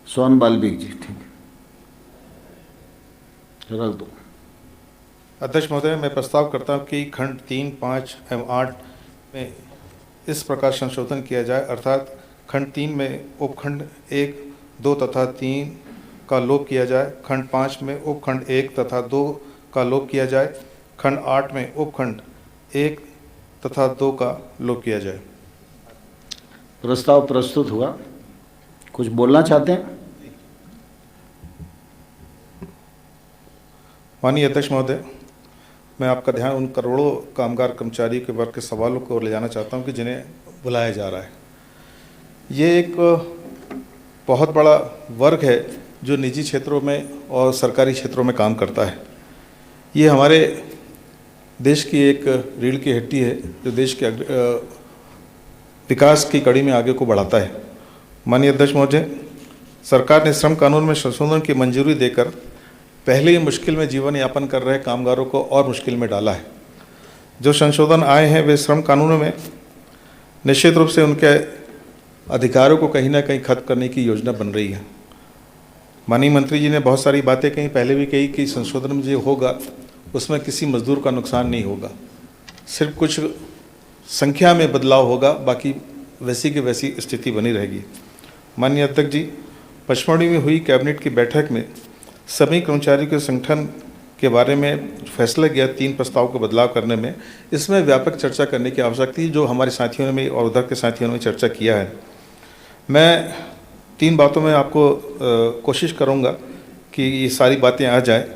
सोन बाल्मीकि जी, ठीक है, रख दो। अध्यक्ष महोदय, मैं प्रस्ताव करता हूं कि खंड 3, 5 एवं 8 में इस प्रकार संशोधन किया जाए, अर्थात खंड 3 में उपखंड 1, 2 तथा 3 का लोप किया जाए, खंड 5 में उपखंड 1 तथा 2 का लोप किया जाए, खंड 8 में उपखंड 1 तथा 2 का लोप किया जाए। प्रस्ताव प्रस्तुत हुआ। कुछ बोलना चाहते हैं? माननीय अध्यक्ष महोदय, मैं आपका ध्यान उन करोड़ों कामगार कर्मचारियों के वर्ग के सवालों को ले जाना चाहता हूं कि जिन्हें बुलाया जा रहा है। ये एक बहुत बड़ा वर्ग है जो निजी क्षेत्रों में और सरकारी क्षेत्रों में काम करता है। ये हमारे देश की एक रीढ़ की हड्डी है जो देश के विकास की कड़ी में आगे को बढ़ाता है। माननीय अध्यक्ष महोदय, सरकार ने श्रम कानून में संशोधन की मंजूरी देकर पहले ही मुश्किल में जीवन यापन कर रहे कामगारों को और मुश्किल में डाला है। जो संशोधन आए हैं वे श्रम कानूनों में निश्चित रूप से उनके अधिकारों को कहीं ना कहीं खत्म करने की योजना बन रही है। माननीय मंत्री जी ने बहुत सारी बातें कहीं पहले भी कही कि संशोधन में जो होगा उसमें किसी मजदूर का नुकसान नहीं होगा, सिर्फ कुछ संख्या में बदलाव होगा, बाकी वैसी की वैसी स्थिति बनी रहेगी। माननीय अध्यक्ष जी, पचमढ़ी में हुई कैबिनेट की बैठक में सभी कर्मचारियों के संगठन के बारे में फैसला किया 3 प्रस्ताव को बदलाव करने में। इसमें व्यापक चर्चा करने की आवश्यकता थी जो हमारे साथियों ने और उधर के साथियों ने चर्चा किया है। मैं 3 बातों में आपको कोशिश करूंगा कि ये सारी बातें आ जाए।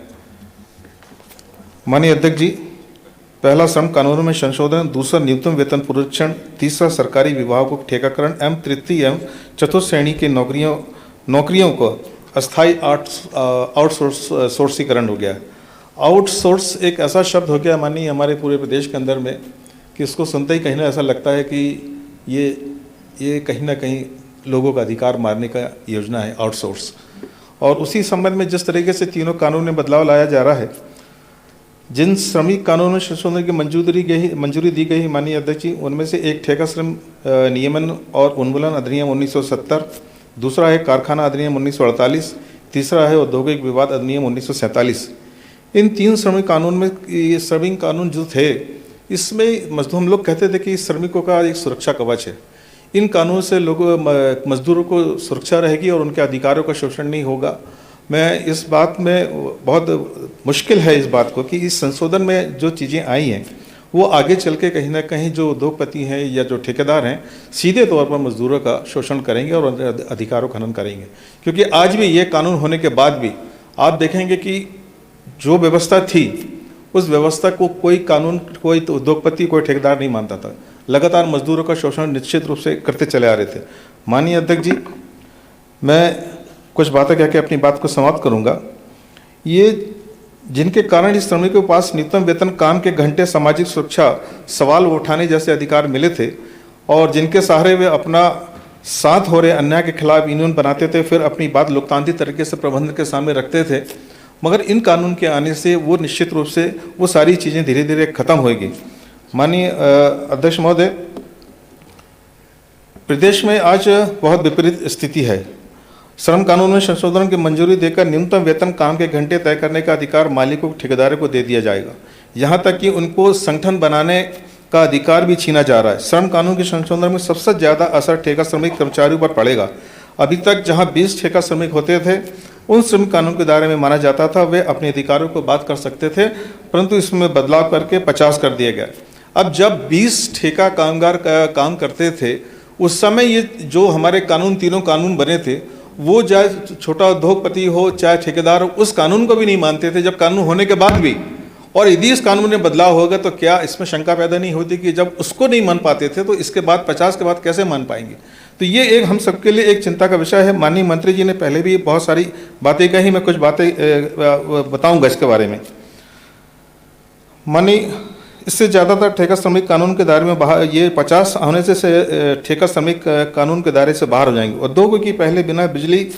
माननीय अध्यक्ष जी, पहला श्रम कानूनों में संशोधन, दूसरा न्यूनतम वेतन पुनरीक्षण, तीसरा सरकारी विभागों को ठेकाकरण एवं तृतीय एवं चतुर्थ श्रेणी के नौकरियों को अस्थायी आउटसोर्सीकरण हो गया। आउटसोर्स एक ऐसा शब्द हो गया माननीय हमारे पूरे प्रदेश के अंदर में कि इसको सुनते ही कहीं ना ऐसा लगता है कि ये कहीं ना कहीं लोगों का अधिकार मारने का योजना है आउटसोर्स। और उसी संबंध में जिस तरीके से तीनों कानून में बदलाव लाया जा रहा है, जिन श्रमिक कानूनों में संशोधन की मंजूरी दी गई माननीय अध्यक्ष जी, उनमें से एक ठेका श्रम नियमन और उन्मूलन अधिनियम 1970, दूसरा है कारखाना अधिनियम 1948, तीसरा है औद्योगिक विवाद अधिनियम 1947। इन 3 श्रमिक कानून में ये श्रमिक कानून जो थे इसमें हम लोग कहते थे कि श्रमिकों का एक सुरक्षा कवच है। इन कानून से मजदूरों को सुरक्षा रहेगी और उनके अधिकारों का शोषण नहीं होगा। मैं इस बात में बहुत मुश्किल है इस बात को कि इस संशोधन में जो चीज़ें आई हैं वो आगे चल के कहीं ना कहीं जो उद्योगपति हैं या जो ठेकेदार हैं सीधे तौर पर मजदूरों का शोषण करेंगे और अधिकारों का हनन करेंगे। क्योंकि आज भी ये कानून होने के बाद भी आप देखेंगे कि जो व्यवस्था थी उस व्यवस्था को कोई उद्योगपति, कोई ठेकेदार नहीं मानता था। लगातार मजदूरों का शोषण निश्चित रूप से करते चले आ रहे थे। माननीय अध्यक्ष जी, मैं कुछ बातें कह के अपनी बात को समाप्त करूंगा। ये जिनके कारण इस श्रमिकों के पास न्यूनतम वेतन, काम के घंटे, सामाजिक सुरक्षा, सवाल उठाने जैसे अधिकार मिले थे और जिनके सहारे वे अपना साथ हो रहे अन्याय के खिलाफ यूनियन बनाते थे, फिर अपनी बात लोकतांत्रिक तरीके से प्रबंधन के सामने रखते थे। मगर इन कानून के आने से वो निश्चित रूप से वो सारी चीज़ें धीरे धीरे खत्म होएगी। माननीय अध्यक्ष महोदय, प्रदेश में आज बहुत विपरीत स्थिति है। श्रम कानून में संशोधन की मंजूरी देकर न्यूनतम वेतन, काम के घंटे तय करने का अधिकार मालिकों, ठेकेदारों को दे दिया जाएगा। यहाँ तक कि उनको संगठन बनाने का अधिकार भी छीना जा रहा है। श्रम कानून के संशोधन में सबसे ज़्यादा असर ठेका श्रमिक कर्मचारियों पर पड़ेगा। अभी तक जहाँ 20 ठेका श्रमिक होते थे उन श्रमिक कानून के दायरे में माना जाता था, वे अपने अधिकारों को बात कर सकते थे, परंतु इसमें बदलाव करके 50 कर दिया गया। अब जब 20 ठेका कामगार का काम करते थे उस समय ये जो हमारे कानून, तीनों कानून बने थे, वो चाहे छोटा उद्योगपति हो चाहे ठेकेदार हो, उस कानून को भी नहीं मानते थे जब कानून होने के बाद भी। और यदि इस कानून में बदलाव होगा तो क्या इसमें शंका पैदा नहीं होती कि जब उसको नहीं मान पाते थे तो इसके बाद 50 के बाद कैसे मान पाएंगे? तो ये एक हम सबके लिए एक चिंता का विषय है। माननीय मंत्री जी ने पहले भी बहुत सारी बातें कही, मैं कुछ बातें बताऊंगा इसके बारे में। माननीय, इससे ज़्यादातर ठेका श्रमिक कानून के दायरे में बाहर, ये 50 होने से ठेका श्रमिक कानून के दायरे से बाहर हो जाएंगे। उद्योगों की पहले बिना बिजली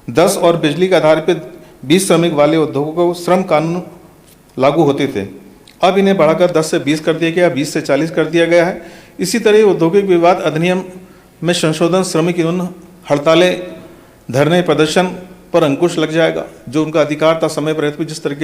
10 और बिजली के आधार पर 20 श्रमिक वाले उद्योगों को श्रम कानून लागू होते थे। अब इन्हें बढ़ाकर 10 से 20 कर दिया गया, 20 से 40 कर दिया गया है। इसी तरह औद्योगिक विवाद अधिनियम में संशोधन, श्रमिक यूनियन हड़तालें धरने प्रदर्शन पर अंकुश लग जाएगा। जो उनका अधिकार था समय पर रहते हुए जिस तरीके